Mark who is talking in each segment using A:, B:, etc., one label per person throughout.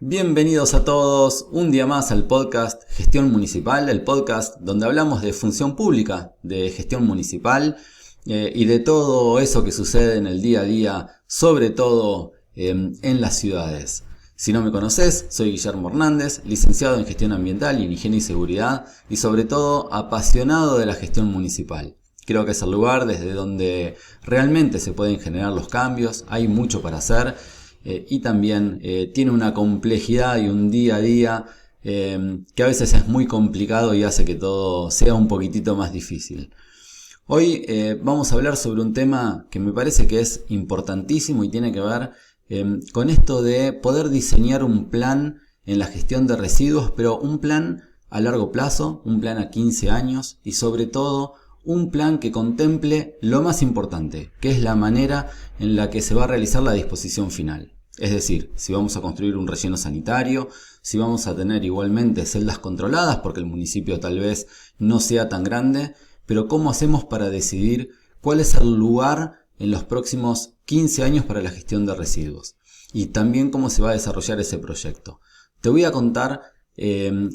A: Bienvenidos a todos un día más al podcast Gestión Municipal, el podcast donde hablamos de función pública, de gestión municipal y de todo eso que sucede en el día a día, sobre todo en las ciudades. Si no me conoces, soy Guillermo Hernández, licenciado en Gestión Ambiental y en Higiene y Seguridad y sobre todo apasionado de la gestión municipal. Creo que es el lugar desde donde realmente se pueden generar los cambios, hay mucho para hacer. Y también tiene una complejidad y un día a día que a veces es muy complicado y hace que todo sea un poquitito más difícil. Hoy vamos a hablar sobre un tema que me parece que es importantísimo y tiene que ver con esto de poder diseñar un plan en la gestión de residuos, pero un plan a largo plazo, un plan a 15 años y sobre todo un plan que contemple lo más importante, que es la manera en la que se va a realizar la disposición final. Es decir, si vamos a construir un relleno sanitario, si vamos a tener igualmente celdas controladas, porque el municipio tal vez no sea tan grande, pero ¿cómo hacemos para decidir cuál es el lugar en los próximos 15 años para la gestión de residuos? Y también cómo se va a desarrollar ese proyecto. Te voy a contar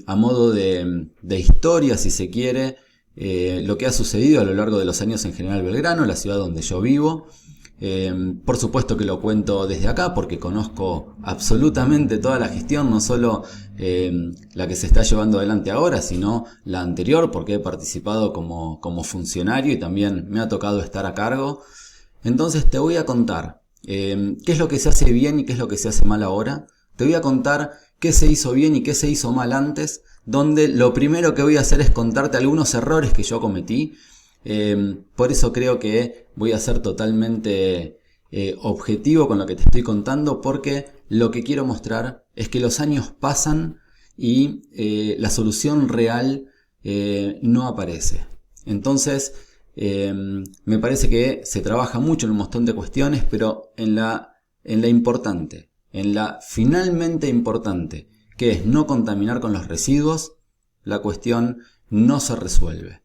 A: a modo de historia, si se quiere, lo que ha sucedido a lo largo de los años en General Belgrano, la ciudad donde yo vivo. Por supuesto que lo cuento desde acá porque conozco absolutamente toda la gestión, no solo la que se está llevando adelante ahora, sino la anterior, porque he participado como funcionario y también me ha tocado estar a cargo. Entonces te voy a contar qué es lo que se hace bien y qué es lo que se hace mal ahora. Te voy a contar qué se hizo bien y qué se hizo mal antes, donde lo primero que voy a hacer es contarte algunos errores que yo cometí. Por eso creo que voy a ser totalmente objetivo con lo que te estoy contando, porque lo que quiero mostrar es que los años pasan y la solución real no aparece. Entonces me parece que se trabaja mucho en un montón de cuestiones, pero en la importante, en la finalmente importante, que es no contaminar con los residuos, la cuestión no se resuelve.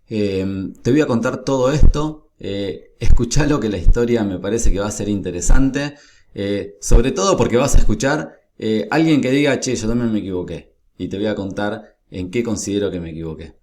A: Te voy a contar todo esto, escuchalo, que la historia me parece que va a ser interesante, sobre todo porque vas a escuchar alguien que diga, che, yo también me equivoqué, y te voy a contar en qué considero que me equivoqué.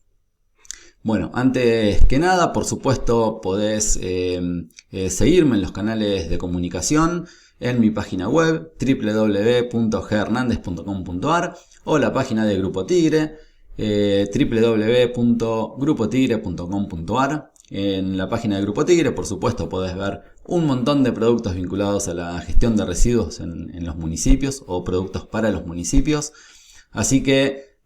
A: Bueno, antes que nada, por supuesto, podés seguirme en los canales de comunicación, en mi página web www.ghernandez.com.ar o la página de Grupo Tigre, www.grupotigre.com.ar. En la página de Grupo Tigre, por supuesto, podés ver un montón de productos vinculados a la gestión de residuos en los municipios o productos para los municipios. Así que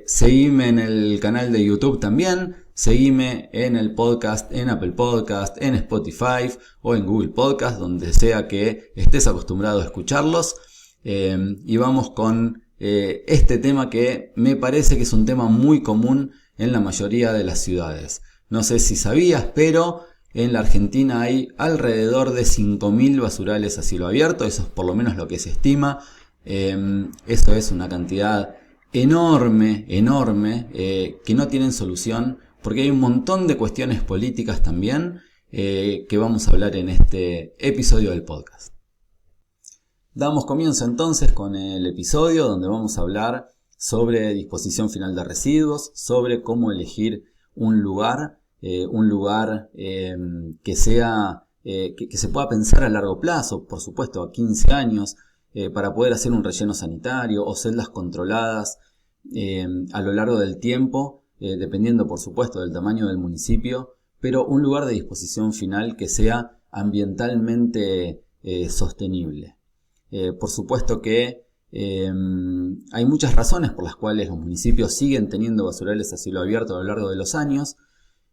A: seguime en el canal de YouTube también, seguime en el podcast, en Apple Podcast, en Spotify o en Google Podcast, donde sea que estés acostumbrado a escucharlos. Y vamos con este tema que me parece que es un tema muy común en la mayoría de las ciudades. No sé si sabías, pero en la Argentina hay alrededor de 5.000 basurales a cielo abierto, eso es por lo menos lo que se estima. Eso es una cantidad enorme, que no tienen solución, porque hay un montón de cuestiones políticas también que vamos a hablar en este episodio del podcast. Damos comienzo entonces con el episodio donde vamos a hablar sobre disposición final de residuos, sobre cómo elegir un lugar que sea que se pueda pensar a largo plazo, por supuesto a 15 años, para poder hacer un relleno sanitario o celdas controladas a lo largo del tiempo, dependiendo por supuesto del tamaño del municipio, pero un lugar de disposición final que sea ambientalmente sostenible. Por supuesto que hay muchas razones por las cuales los municipios siguen teniendo basurales a cielo abierto a lo largo de los años,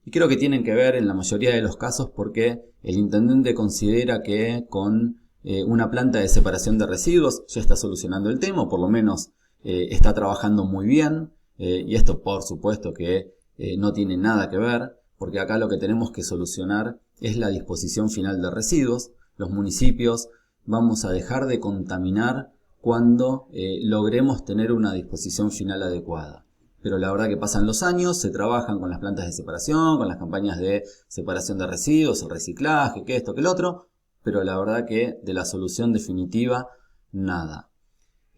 A: y creo que tienen que ver en la mayoría de los casos porque el intendente considera que con una planta de separación de residuos ya está solucionando el tema, o por lo menos está trabajando muy bien, y esto por supuesto que no tiene nada que ver, porque acá lo que tenemos que solucionar es la disposición final de residuos. Los municipios vamos a dejar de contaminar cuando logremos tener una disposición final adecuada. Pero la verdad que pasan los años, se trabajan con las plantas de separación, con las campañas de separación de residuos, el reciclaje, que esto, que el otro, pero la verdad que de la solución definitiva, nada.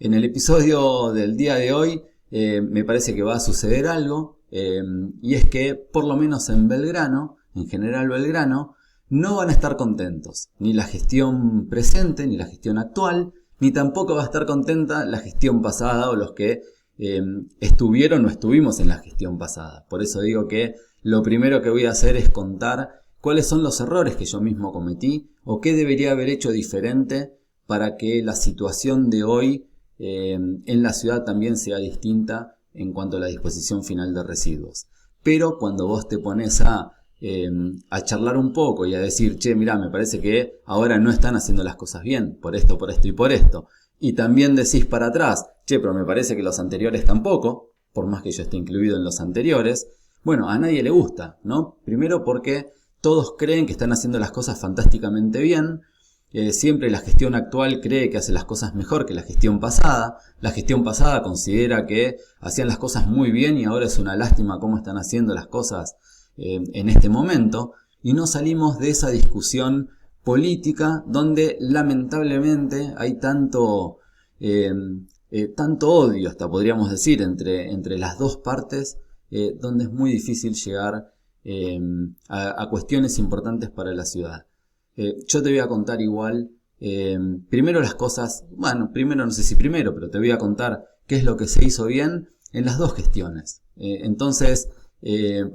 A: En el episodio del día de hoy me parece que va a suceder algo y es que por lo menos en Belgrano, en General Belgrano, no van a estar contentos, ni la gestión presente, ni la gestión actual, ni tampoco va a estar contenta la gestión pasada o los que estuvieron o estuvimos en la gestión pasada. Por eso digo que lo primero que voy a hacer es contar cuáles son los errores que yo mismo cometí o qué debería haber hecho diferente para que la situación de hoy en la ciudad también sea distinta en cuanto a la disposición final de residuos. Pero cuando vos te pones a charlar un poco y a decir, che, mirá, me parece que ahora no están haciendo las cosas bien, por esto y por esto, y también decís para atrás, che, pero me parece que los anteriores tampoco, por más que yo esté incluido en los anteriores, bueno, a nadie le gusta, ¿no? Primero porque todos creen que están haciendo las cosas fantásticamente bien. Siempre la gestión actual cree que hace las cosas mejor que la gestión pasada. La gestión pasada considera que hacían las cosas muy bien y ahora es una lástima cómo están haciendo las cosas en este momento. Y no salimos de esa discusión política donde lamentablemente hay tanto odio, hasta podríamos decir, entre las dos partes, donde es muy difícil llegar a cuestiones importantes para la ciudad. Yo te voy a contar igual, primero las cosas, bueno, primero no sé si primero, pero te voy a contar qué es lo que se hizo bien en las dos gestiones.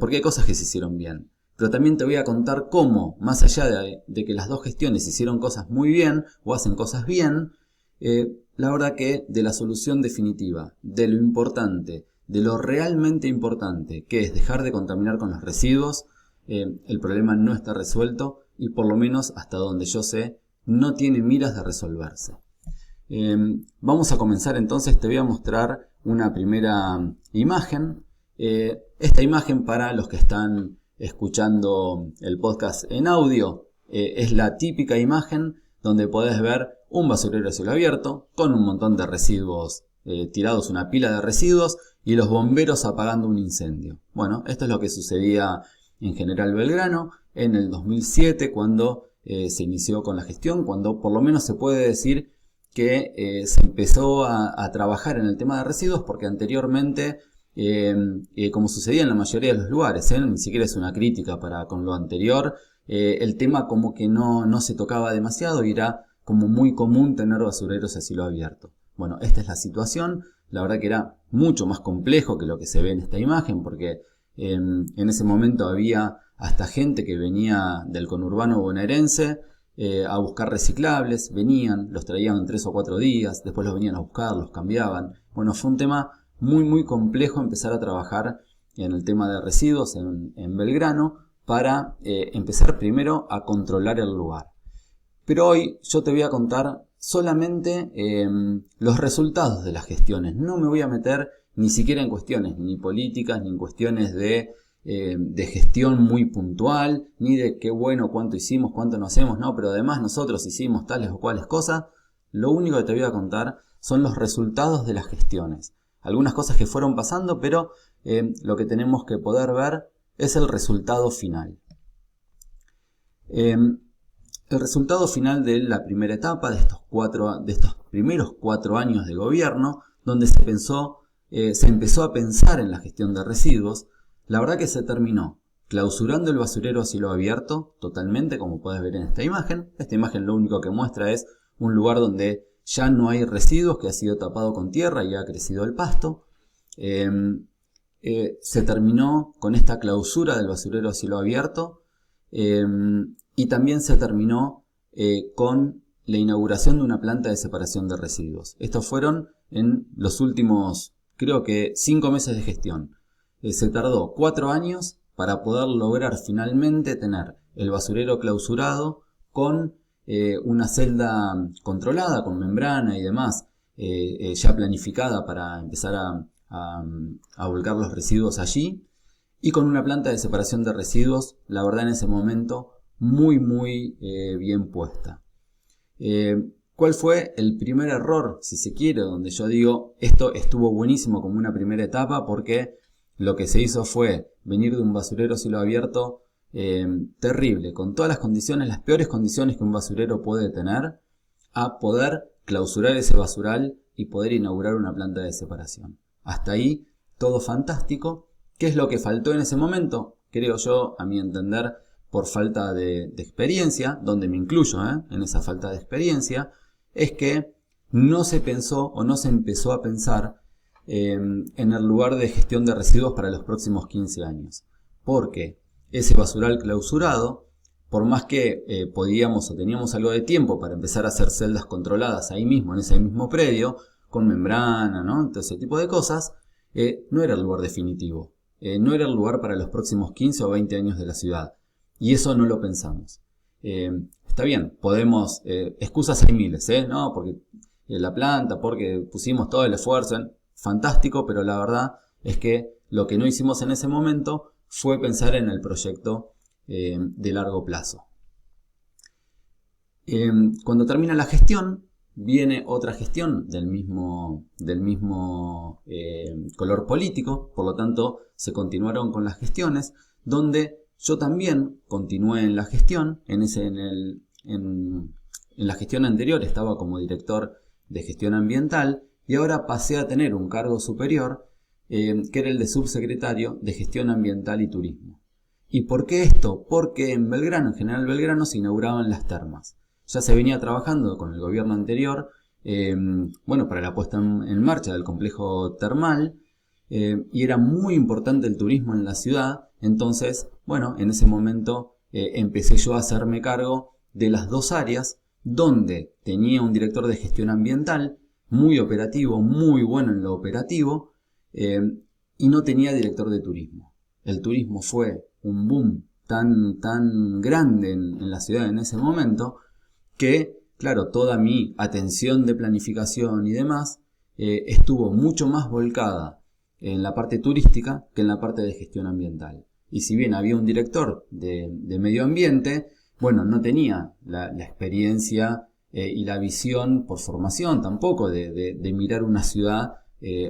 A: Porque hay cosas que se hicieron bien. Pero también te voy a contar cómo, más allá de que las dos gestiones hicieron cosas muy bien o hacen cosas bien, la verdad que de la solución definitiva, de lo importante, de lo realmente importante, que es dejar de contaminar con los residuos, el problema no está resuelto y por lo menos hasta donde yo sé no tiene miras de resolverse. Vamos a comenzar entonces, te voy a mostrar una primera imagen. Esta imagen, para los que están escuchando el podcast en audio, es la típica imagen donde podés ver un basurero a cielo abierto con un montón de residuos tirados, una pila de residuos y los bomberos apagando un incendio. Bueno, esto es lo que sucedía en General Belgrano en el 2007 cuando se inició con la gestión, cuando por lo menos se puede decir que se empezó a trabajar en el tema de residuos, porque anteriormente, como sucedía en la mayoría de los lugares, ni siquiera es una crítica con lo anterior, el tema como que no se tocaba demasiado y era como muy común tener basureros a cielo abierto. Bueno, esta es la situación. La verdad que era mucho más complejo que lo que se ve en esta imagen, porque en ese momento había hasta gente que venía del conurbano bonaerense a buscar reciclables, venían, los traían en 3 o 4 días, después los venían a buscar, los cambiaban. Bueno, fue un tema muy complejo empezar a trabajar en el tema de residuos en Belgrano para empezar primero a controlar el lugar. Pero hoy yo te voy a contar solamente los resultados de las gestiones. No me voy a meter ni siquiera en cuestiones ni políticas, ni en cuestiones de gestión muy puntual, ni de qué bueno, cuánto hicimos, cuánto no hacemos, no, pero además nosotros hicimos tales o cuales cosas. Lo único que te voy a contar son los resultados de las gestiones. Algunas cosas que fueron pasando, pero lo que tenemos que poder ver es el resultado final. El resultado final de la primera etapa de estos primeros 4 años de gobierno, donde se empezó a pensar en la gestión de residuos, la verdad que se terminó clausurando el basurero a cielo abierto totalmente, como puedes ver en esta imagen. Esta imagen lo único que muestra es un lugar donde ya no hay residuos, que ha sido tapado con tierra y ha crecido el pasto. Se terminó con esta clausura del basurero a cielo abierto. Y también se terminó con la inauguración de una planta de separación de residuos. Estos fueron en los últimos, creo que 5 meses de gestión. Se tardó 4 años para poder lograr finalmente tener el basurero clausurado con una celda controlada, con membrana y demás, ya planificada para empezar a volcar los residuos allí, y con una planta de separación de residuos, la verdad en ese momento, muy bien puesta. ¿Cuál fue el primer error, si se quiere, donde yo digo esto estuvo buenísimo como una primera etapa? Porque lo que se hizo fue venir de un basurero a cielo abierto terrible, con todas las condiciones, las peores condiciones que un basurero puede tener, a poder clausurar ese basural y poder inaugurar una planta de separación. Hasta ahí todo fantástico. ¿Qué es lo que faltó en ese momento? Creo yo, a mi entender, por falta de experiencia, donde me incluyo en esa falta de experiencia, es que no se pensó o no se empezó a pensar en el lugar de gestión de residuos para los próximos 15 años. Porque ese basural clausurado, por más que podíamos o teníamos algo de tiempo para empezar a hacer celdas controladas ahí mismo, en ese mismo predio, con membrana, ¿no? Todo ese tipo de cosas, no era el lugar definitivo. No era el lugar para los próximos 15 o 20 años de la ciudad. Y eso no lo pensamos. Está bien, podemos... excusas hay miles, ¿no? Porque la planta, porque pusimos todo el esfuerzo en... Fantástico, pero la verdad es que lo que no hicimos en ese momento fue pensar en el proyecto de largo plazo. Cuando termina la gestión, viene otra gestión del mismo color político, por lo tanto se continuaron con las gestiones, donde yo también continué en la gestión. En la gestión anterior estaba como director de gestión ambiental y ahora pasé a tener un cargo superior que era el de subsecretario de gestión ambiental y turismo. ¿Y por qué esto? Porque en Belgrano, en General Belgrano, se inauguraban las termas. Ya se venía trabajando con el gobierno anterior, para la puesta en marcha del complejo termal, y era muy importante el turismo en la ciudad. Entonces, en ese momento empecé yo a hacerme cargo de las dos áreas, donde tenía un director de gestión ambiental, muy operativo, muy bueno en lo operativo, y no tenía director de turismo. El turismo fue un boom tan grande en la ciudad en ese momento, que, claro, toda mi atención de planificación y demás estuvo mucho más volcada en la parte turística que en la parte de gestión ambiental. Y si bien había un director de medio ambiente, no tenía la experiencia y la visión por formación tampoco de mirar una ciudad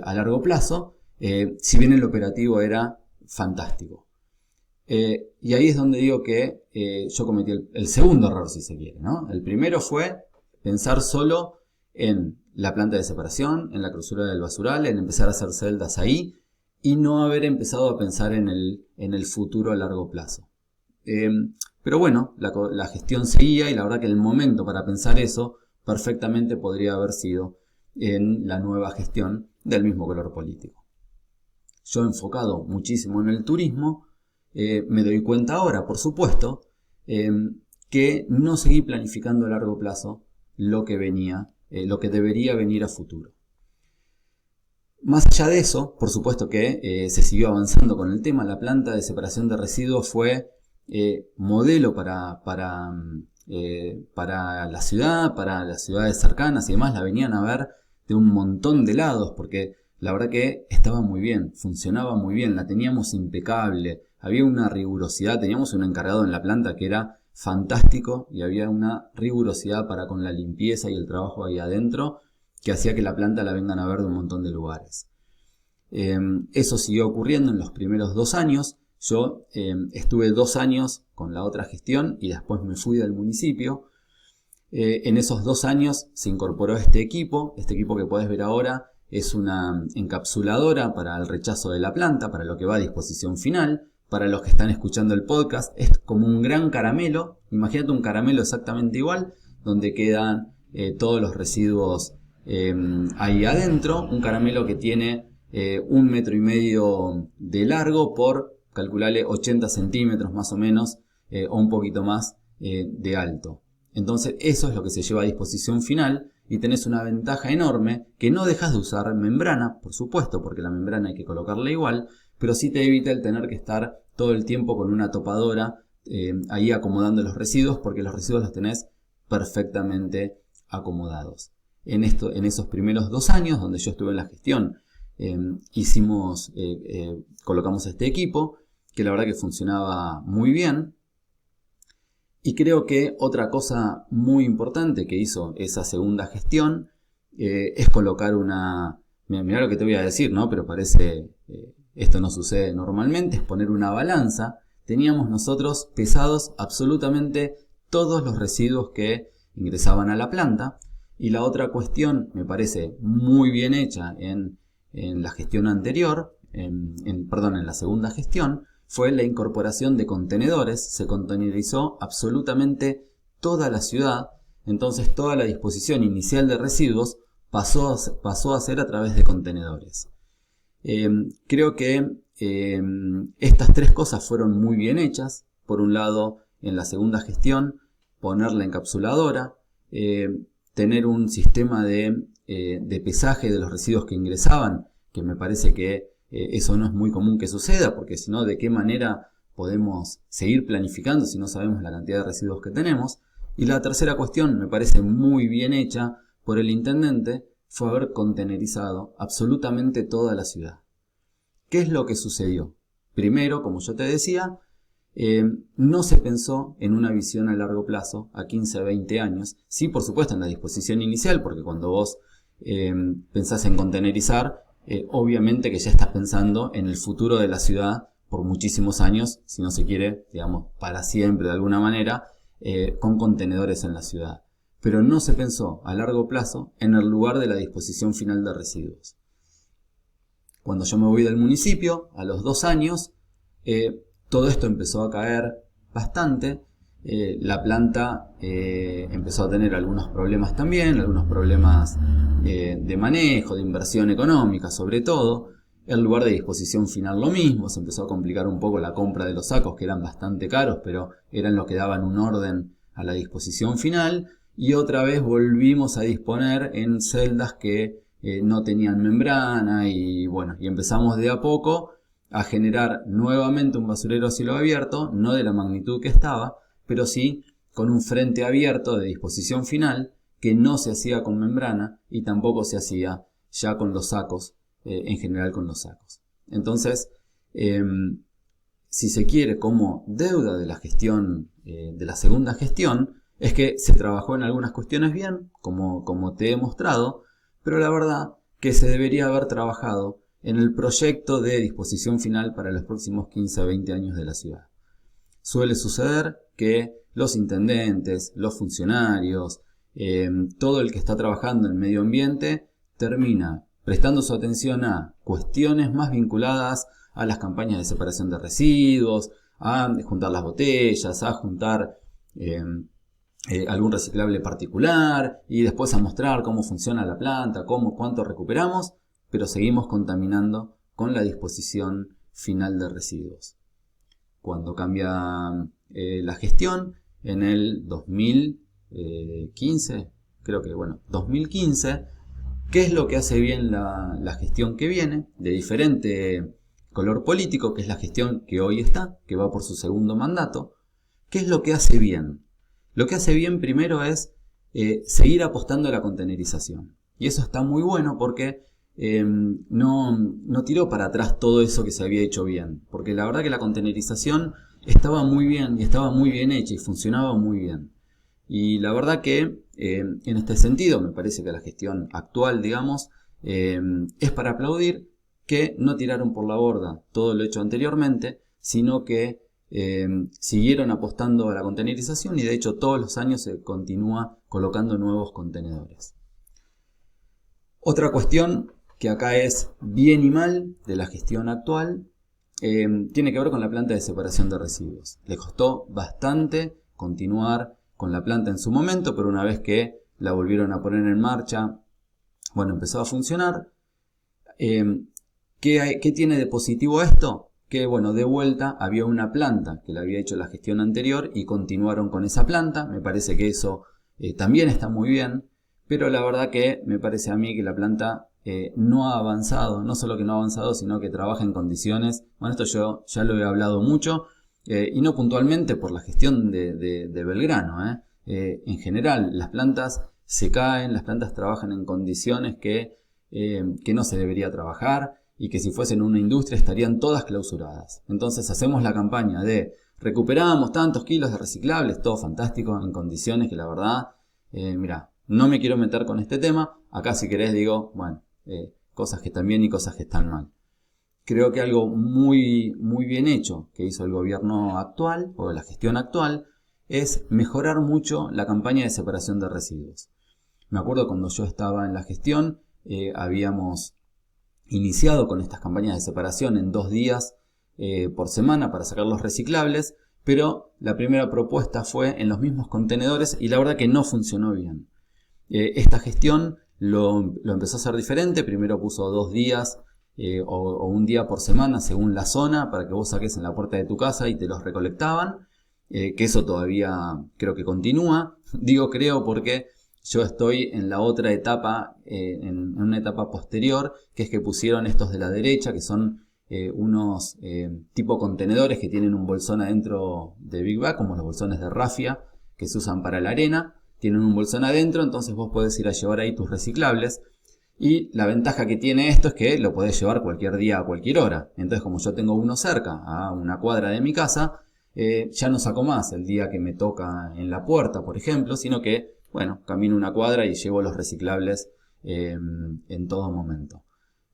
A: a largo plazo, si bien el operativo era fantástico. Y ahí es donde digo que yo cometí el segundo error, si se quiere, ¿no? El primero fue pensar solo en la planta de separación, en la clausura del basural, en empezar a hacer celdas ahí y no haber empezado a pensar en el futuro a largo plazo. Pero la gestión seguía y la verdad que el momento para pensar eso perfectamente podría haber sido en la nueva gestión del mismo color político. Yo he enfocado muchísimo en el turismo. Me doy cuenta ahora, por supuesto, que no seguí planificando a largo plazo lo que debería venir a futuro. Más allá de eso, por supuesto que se siguió avanzando con el tema. La planta de separación de residuos fue modelo para la ciudad, para las ciudades cercanas y demás. La venían a ver de un montón de lados porque la verdad que estaba muy bien, funcionaba muy bien, la teníamos impecable. Había una rigurosidad, teníamos un encargado en la planta que era fantástico y había una rigurosidad para con la limpieza y el trabajo ahí adentro que hacía que la planta la vengan a ver de un montón de lugares. Eso siguió ocurriendo en los primeros 2 años. Yo estuve 2 años con la otra gestión y después me fui del municipio. En esos 2 años se incorporó este equipo que podés ver ahora. Es una encapsuladora para el rechazo de la planta, para lo que va a disposición final. Para los que están escuchando el podcast, es como un gran caramelo. Imagínate un caramelo exactamente igual, donde quedan todos los residuos ahí adentro. Un caramelo que tiene 1,5 metros de largo por, calcularle, 80 centímetros más o menos, o un poquito más de alto. Entonces eso es lo que se lleva a disposición final y tenés una ventaja enorme, que no dejas de usar membrana, por supuesto, porque la membrana hay que colocarla igual, pero sí te evita el tener que estar todo el tiempo con una topadora ahí acomodando los residuos, porque los residuos los tenés perfectamente acomodados. En esos primeros 2 años donde yo estuve en la gestión, colocamos este equipo, que la verdad que funcionaba muy bien. Y creo que otra cosa muy importante que hizo esa segunda gestión es colocar una... Mirá lo que te voy a decir, ¿no? Pero parece... esto no sucede normalmente, es poner una balanza. Teníamos nosotros pesados absolutamente todos los residuos que ingresaban a la planta. Y la otra cuestión me parece muy bien hecha en la gestión anterior, en la segunda gestión, fue la incorporación de contenedores. Se contenerizó absolutamente toda la ciudad, entonces toda la disposición inicial de residuos pasó a ser a través de contenedores. Creo que estas tres cosas fueron muy bien hechas. Por un lado, en la segunda gestión, poner la encapsuladora, tener un sistema de pesaje de los residuos que ingresaban, que me parece que eso no es muy común que suceda, porque si no, ¿de qué manera podemos seguir planificando si no sabemos la cantidad de residuos que tenemos? Y la tercera cuestión, me parece muy bien hecha por el intendente, fue haber contenerizado absolutamente toda la ciudad. ¿Qué es lo que sucedió? Primero, como yo te decía, no se pensó en una visión a largo plazo, a 15, 20 años. Sí, por supuesto, en la disposición inicial, porque cuando vos pensás en contenerizar, obviamente que ya estás pensando en el futuro de la ciudad por muchísimos años, si no se quiere, digamos, para siempre de alguna manera, con contenedores en la ciudad. Pero no se pensó a largo plazo en el lugar de la disposición final de residuos. Cuando yo me voy del municipio, a los 2 años, todo esto empezó a caer bastante. La planta empezó a tener algunos problemas también, algunos problemas de manejo, de inversión económica sobre todo. El lugar de disposición final lo mismo, se empezó a complicar un poco la compra de los sacos, que eran bastante caros, pero eran los que daban un orden a la disposición final. Y otra vez volvimos a disponer en celdas que no tenían membrana y bueno, y empezamos de a poco a generar nuevamente un basurero a cielo abierto, no de la magnitud que estaba, pero sí con un frente abierto de disposición final que no se hacía con membrana y tampoco se hacía ya con los sacos, en general con los sacos. Entonces, si se quiere, como deuda de la gestión, de la segunda gestión, es que se trabajó en algunas cuestiones bien, como te he mostrado, pero la verdad que se debería haber trabajado en el proyecto de disposición final para los próximos 15 a 20 años de la ciudad. Suele suceder que los intendentes, los funcionarios, todo el que está trabajando en medio ambiente termina prestando su atención a cuestiones más vinculadas a las campañas de separación de residuos, a juntar las botellas, a juntar algún reciclable particular y después a mostrar cómo funciona la planta, cuánto recuperamos, pero seguimos contaminando con la disposición final de residuos. Cuando cambia la gestión, en el 2015, 2015, ¿qué es lo que hace bien la gestión que viene? De diferente color político, que es la gestión que hoy está, que va por su segundo mandato. ¿Qué es lo que hace bien? Lo que hace bien primero es seguir apostando a la contenerización. Y eso está muy bueno porque no tiró para atrás todo eso que se había hecho bien. Porque la verdad que la contenerización estaba muy bien y estaba muy bien hecha y funcionaba muy bien. Y la verdad que en este sentido me parece que la gestión actual, digamos, es para aplaudir que no tiraron por la borda todo lo hecho anteriormente, sino que siguieron apostando a la contenerización y de hecho todos los años se continúa colocando nuevos contenedores. Otra cuestión que acá es bien y mal de la gestión actual tiene que ver con la planta de separación de residuos. Le costó bastante continuar con la planta en su momento, pero una vez que la volvieron a poner en marcha, bueno, empezó a funcionar. ¿Qué tiene de positivo esto? Que bueno, de vuelta había una planta que le había hecho la gestión anterior y continuaron con esa planta. Me parece que eso también está muy bien, pero la verdad que me parece a mí que la planta no ha avanzado, no solo que no ha avanzado, sino que trabaja en condiciones, bueno, esto yo ya lo he hablado mucho, y no puntualmente por la gestión de Belgrano. En general, las plantas se caen, las plantas trabajan en condiciones que no se debería trabajar, y que si fuesen una industria estarían todas clausuradas. Entonces hacemos la campaña de recuperamos tantos kilos de reciclables, todo fantástico, en condiciones que la verdad, mira, no me quiero meter con este tema. Acá si querés digo, bueno, cosas que están bien y cosas que están mal. Creo que algo muy, muy bien hecho que hizo el gobierno actual, o la gestión actual, es mejorar mucho la campaña de separación de residuos. Me acuerdo cuando yo estaba en la gestión, habíamos iniciado con estas campañas de separación en 2 días por semana para sacar los reciclables, pero la primera propuesta fue en los mismos contenedores y la verdad que no funcionó bien. Esta gestión lo empezó a hacer diferente. Primero puso 2 días o 1 día por semana según la zona para que vos saques en la puerta de tu casa y te los recolectaban, que eso todavía creo que continúa. Digo creo porque yo estoy en la otra etapa, en una etapa posterior, que es que pusieron estos de la derecha, que son unos tipo contenedores que tienen un bolsón adentro de Big Bag, como los bolsones de rafia que se usan para la arena. Tienen un bolsón adentro, entonces vos podés ir a llevar ahí tus reciclables. Y la ventaja que tiene esto es que lo podés llevar cualquier día a cualquier hora. Entonces, como yo tengo uno cerca, a 1 cuadra de mi casa, ya no saco más el día que me toca en la puerta, por ejemplo, sino que, bueno, camino 1 cuadra y llevo los reciclables en todo momento.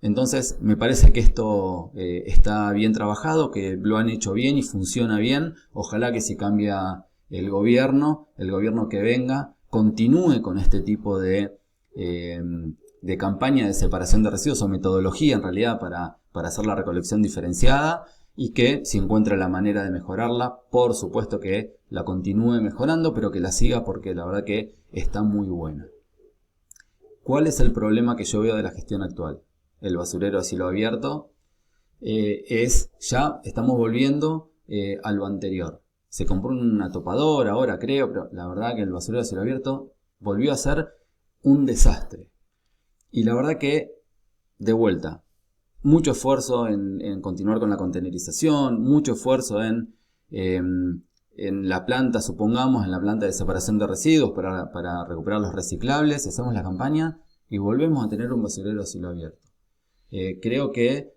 A: Entonces, me parece que esto está bien trabajado, que lo han hecho bien y funciona bien. Ojalá que si cambia el gobierno que venga, continúe con este tipo de campaña de separación de residuos o metodología en realidad para hacer la recolección diferenciada, y que si encuentra la manera de mejorarla, por supuesto que la continúe mejorando, pero que la siga porque la verdad que está muy buena. ¿Cuál es el problema que yo veo de la gestión actual? El basurero a cielo abierto ya estamos volviendo a lo anterior. Se compró una topadora ahora creo, pero la verdad que el basurero a cielo abierto volvió a ser un desastre. Y la verdad que, de vuelta, mucho esfuerzo en continuar con la contenerización, mucho esfuerzo en la planta, supongamos, en la planta de separación de residuos para recuperar los reciclables. Hacemos la campaña y volvemos a tener un basurero a cielo abierto. Creo que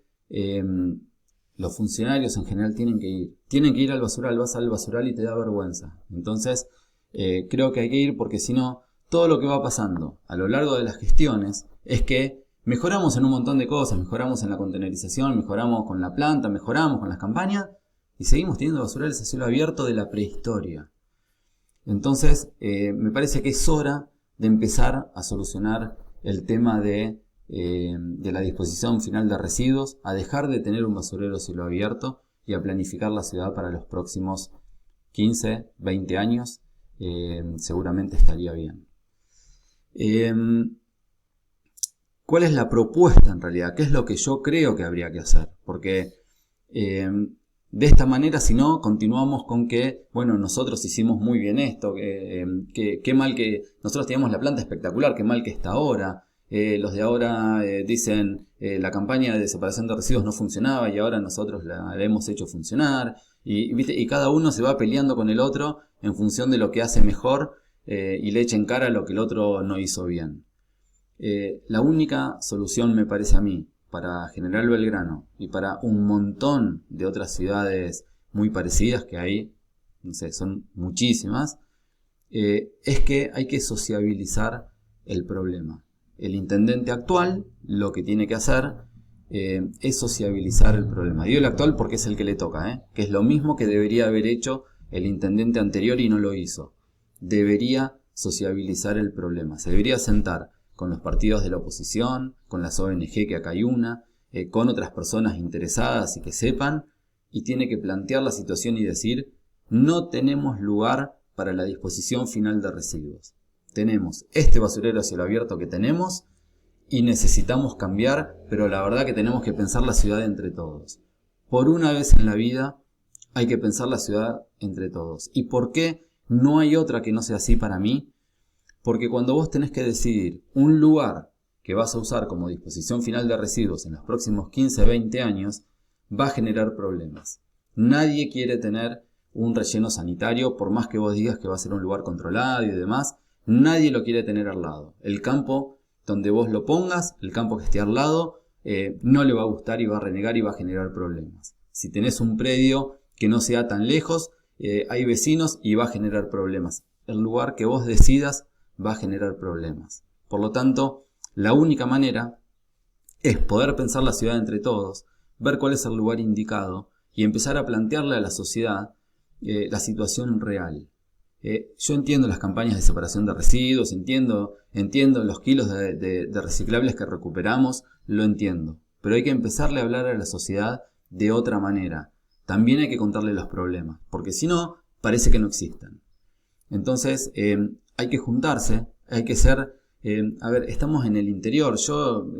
A: los funcionarios en general tienen que ir al basural. Vas al basural y te da vergüenza. Entonces, creo que hay que ir porque si no, todo lo que va pasando a lo largo de las gestiones es que mejoramos en un montón de cosas, mejoramos en la contenerización, mejoramos con la planta, mejoramos con las campañas y seguimos teniendo basurales a cielo abierto de la prehistoria. Entonces, me parece que es hora de empezar a solucionar el tema de la disposición final de residuos, a dejar de tener un basurero a cielo abierto y a planificar la ciudad para los próximos 15, 20 años. Seguramente estaría bien. ¿Cuál es la propuesta en realidad? ¿Qué es lo que yo creo que habría que hacer? Porque de esta manera, si no, continuamos con que, bueno, nosotros hicimos muy bien esto, qué mal que nosotros teníamos la planta espectacular, qué mal que está ahora. Los de ahora dicen la campaña de separación de residuos no funcionaba y ahora nosotros la hemos hecho funcionar. Y cada uno se va peleando con el otro en función de lo que hace mejor y le echa en cara lo que el otro no hizo bien. La única solución, me parece a mí, para General Belgrano y para un montón de otras ciudades muy parecidas que hay, no sé, son muchísimas, es que hay que sociabilizar el problema. El intendente actual lo que tiene que hacer es sociabilizar el problema. Digo el actual porque es el que le toca, que es lo mismo que debería haber hecho el intendente anterior y no lo hizo. Debería sociabilizar el problema. Se debería sentar con los partidos de la oposición, con las ONG, que acá hay una, con otras personas interesadas y que sepan, y tiene que plantear la situación y decir: no tenemos lugar para la disposición final de residuos. Tenemos este basurero a cielo abierto que tenemos y necesitamos cambiar, pero la verdad que tenemos que pensar la ciudad entre todos. Por una vez en la vida hay que pensar la ciudad entre todos. ¿Y por qué no hay otra que no sea así para mí? Porque cuando vos tenés que decidir un lugar que vas a usar como disposición final de residuos en los próximos 15, 20 años, va a generar problemas. Nadie quiere tener un relleno sanitario, por más que vos digas que va a ser un lugar controlado y demás, nadie lo quiere tener al lado. El campo donde vos lo pongas, el campo que esté al lado, no le va a gustar y va a renegar y va a generar problemas. Si tenés un predio que no sea tan lejos, hay vecinos y va a generar problemas. El lugar que vos decidas va a generar problemas. Por lo tanto, la única manera es poder pensar la ciudad entre todos, ver cuál es el lugar indicado y empezar a plantearle a la sociedad la situación real. Yo entiendo las campañas de separación de residuos, entiendo los kilos de reciclables que recuperamos, lo entiendo. Pero hay que empezarle a hablar a la sociedad de otra manera. También hay que contarle los problemas, porque si no, parece que no existen. Entonces, hay que juntarse, hay que ser... a ver, estamos en el interior. Yo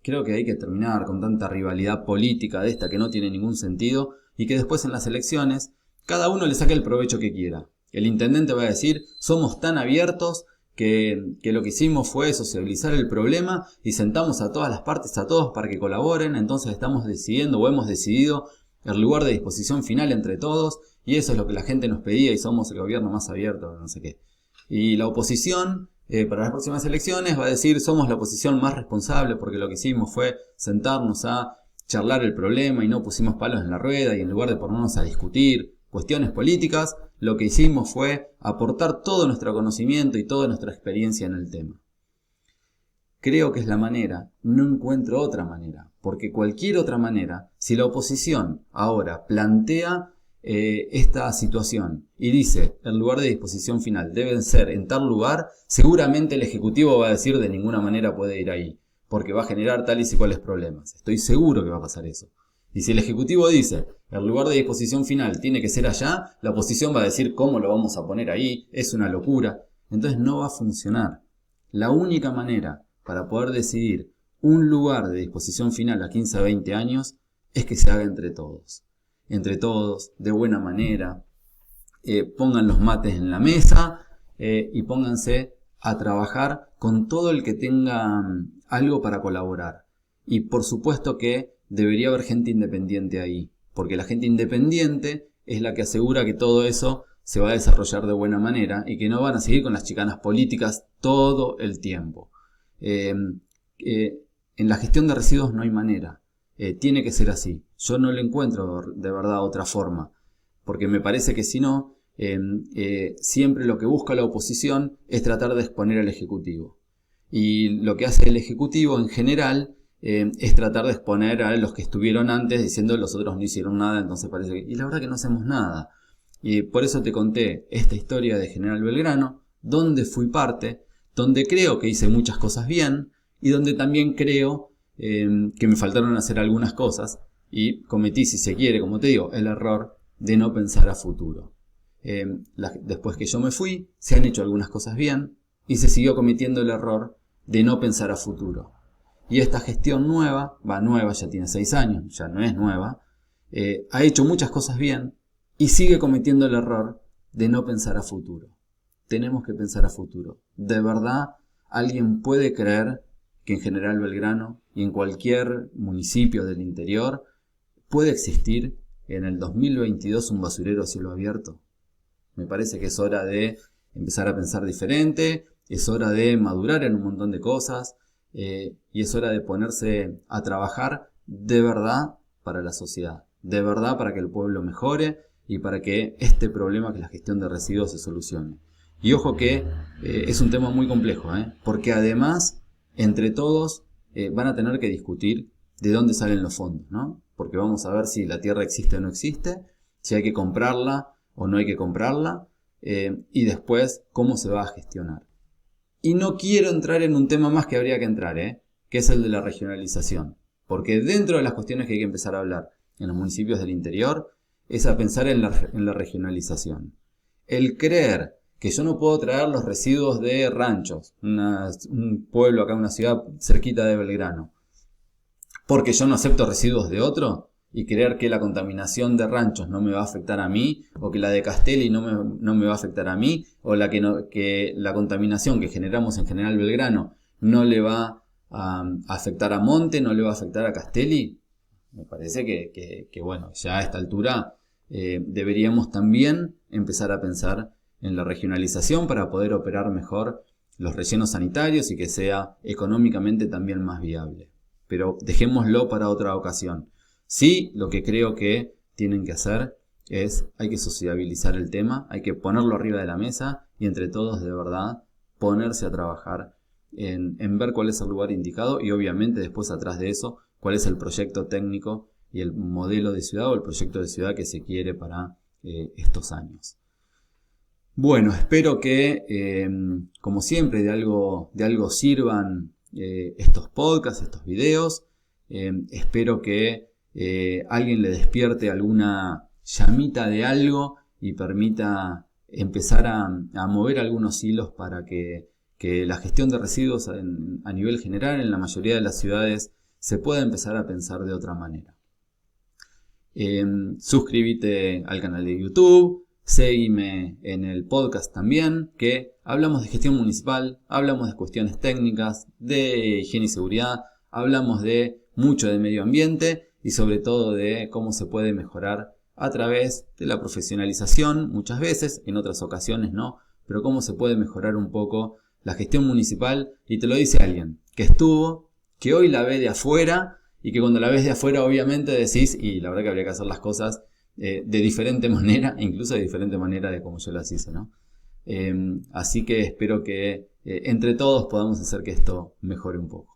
A: creo que hay que terminar con tanta rivalidad política de esta que no tiene ningún sentido y que después en las elecciones cada uno le saque el provecho que quiera. El intendente va a decir, somos tan abiertos que lo que hicimos fue sociabilizar el problema y sentamos a todas las partes, a todos para que colaboren, entonces estamos decidiendo o hemos decidido el lugar de disposición final entre todos y eso es lo que la gente nos pedía y somos el gobierno más abierto, no sé qué. Y la oposición, para las próximas elecciones, va a decir, somos la oposición más responsable porque lo que hicimos fue sentarnos a charlar el problema y no pusimos palos en la rueda y en lugar de ponernos a discutir cuestiones políticas, lo que hicimos fue aportar todo nuestro conocimiento y toda nuestra experiencia en el tema. Creo que es la manera, no encuentro otra manera, porque cualquier otra manera, si la oposición ahora plantea esta situación y dice, el lugar de disposición final deben ser en tal lugar, seguramente el Ejecutivo va a decir de ninguna manera puede ir ahí, porque va a generar tales y cuales problemas. Estoy seguro que va a pasar eso. Y si el Ejecutivo dice, el lugar de disposición final tiene que ser allá, la oposición va a decir, ¿cómo lo vamos a poner ahí? Es una locura. Entonces no va a funcionar. La única manera para poder decidir un lugar de disposición final a 15 a 20 años es que se haga entre todos. Entre todos, de buena manera. Pongan los mates en la mesa y pónganse a trabajar con todo el que tenga algo para colaborar. Y por supuesto que debería haber gente independiente ahí, porque la gente independiente es la que asegura que todo eso se va a desarrollar de buena manera y que no van a seguir con las chicanas políticas todo el tiempo. En la gestión de residuos no hay manera, tiene que ser así. Yo no le encuentro de verdad otra forma, porque me parece que si no, siempre lo que busca la oposición es tratar de exponer al Ejecutivo. Y lo que hace el Ejecutivo en general es tratar de exponer a los que estuvieron antes diciendo los otros no hicieron nada, entonces parece que... Y la verdad que no hacemos nada. Y por eso te conté esta historia de General Belgrano, donde fui parte, donde creo que hice muchas cosas bien y donde también creo que me faltaron hacer algunas cosas y cometí, si se quiere, como te digo, el error de no pensar a futuro. Después que yo me fui, se han hecho algunas cosas bien y se siguió cometiendo el error de no pensar a futuro. Y esta gestión nueva, ya tiene 6 años, ya no es nueva, ha hecho muchas cosas bien y sigue cometiendo el error de no pensar a futuro. Tenemos que pensar a futuro. De verdad, alguien puede creer que en General Belgrano y en cualquier municipio del interior puede existir en el 2022 un basurero a cielo abierto. Me parece que es hora de empezar a pensar diferente, es hora de madurar en un montón de cosas. Y es hora de ponerse a trabajar de verdad para la sociedad, de verdad para que el pueblo mejore y para que este problema que es la gestión de residuos se solucione. Y ojo que es un tema muy complejo, porque además entre todos van a tener que discutir de dónde salen los fondos, ¿no? Porque vamos a ver si la tierra existe o no existe, si hay que comprarla o no hay que comprarla, y después cómo se va a gestionar. Y no quiero entrar en un tema más que habría que entrar, que es el de la regionalización. Porque dentro de las cuestiones que hay que empezar a hablar en los municipios del interior es a pensar en la regionalización. El creer que yo no puedo traer los residuos de Ranchos, un pueblo acá, una ciudad cerquita de Belgrano, porque yo no acepto residuos de otro, y creer que la contaminación de Ranchos no me va a afectar a mí, o que la de Castelli no me va a afectar a mí, o que la contaminación que generamos en General Belgrano no le va a afectar a Monte, no le va a afectar a Castelli. Me parece que bueno, ya a esta altura deberíamos también empezar a pensar en la regionalización para poder operar mejor los rellenos sanitarios y que sea económicamente también más viable. Pero dejémoslo para otra ocasión. Sí, lo que creo que tienen que hacer hay que sociabilizar el tema, hay que ponerlo arriba de la mesa y entre todos de verdad ponerse a trabajar en ver cuál es el lugar indicado y obviamente después atrás de eso cuál es el proyecto técnico y el modelo de ciudad o el proyecto de ciudad que se quiere para estos años. Bueno, espero que, como siempre, de algo sirvan estos podcasts, estos videos. Espero que alguien le despierte alguna llamita de algo y permita empezar a mover algunos hilos para que la gestión de residuos a nivel general en la mayoría de las ciudades se pueda empezar a pensar de otra manera. Suscríbete al canal de YouTube, seguime en el podcast también, que hablamos de gestión municipal, hablamos de cuestiones técnicas, de higiene y seguridad, hablamos de mucho de medio ambiente y sobre todo de cómo se puede mejorar a través de la profesionalización, muchas veces, en otras ocasiones no, pero cómo se puede mejorar un poco la gestión municipal, y te lo dice alguien que estuvo, que hoy la ve de afuera, y que cuando la ves de afuera obviamente decís, y la verdad que habría que hacer las cosas de diferente manera, incluso de diferente manera de como yo las hice, ¿no? Así que espero que entre todos podamos hacer que esto mejore un poco.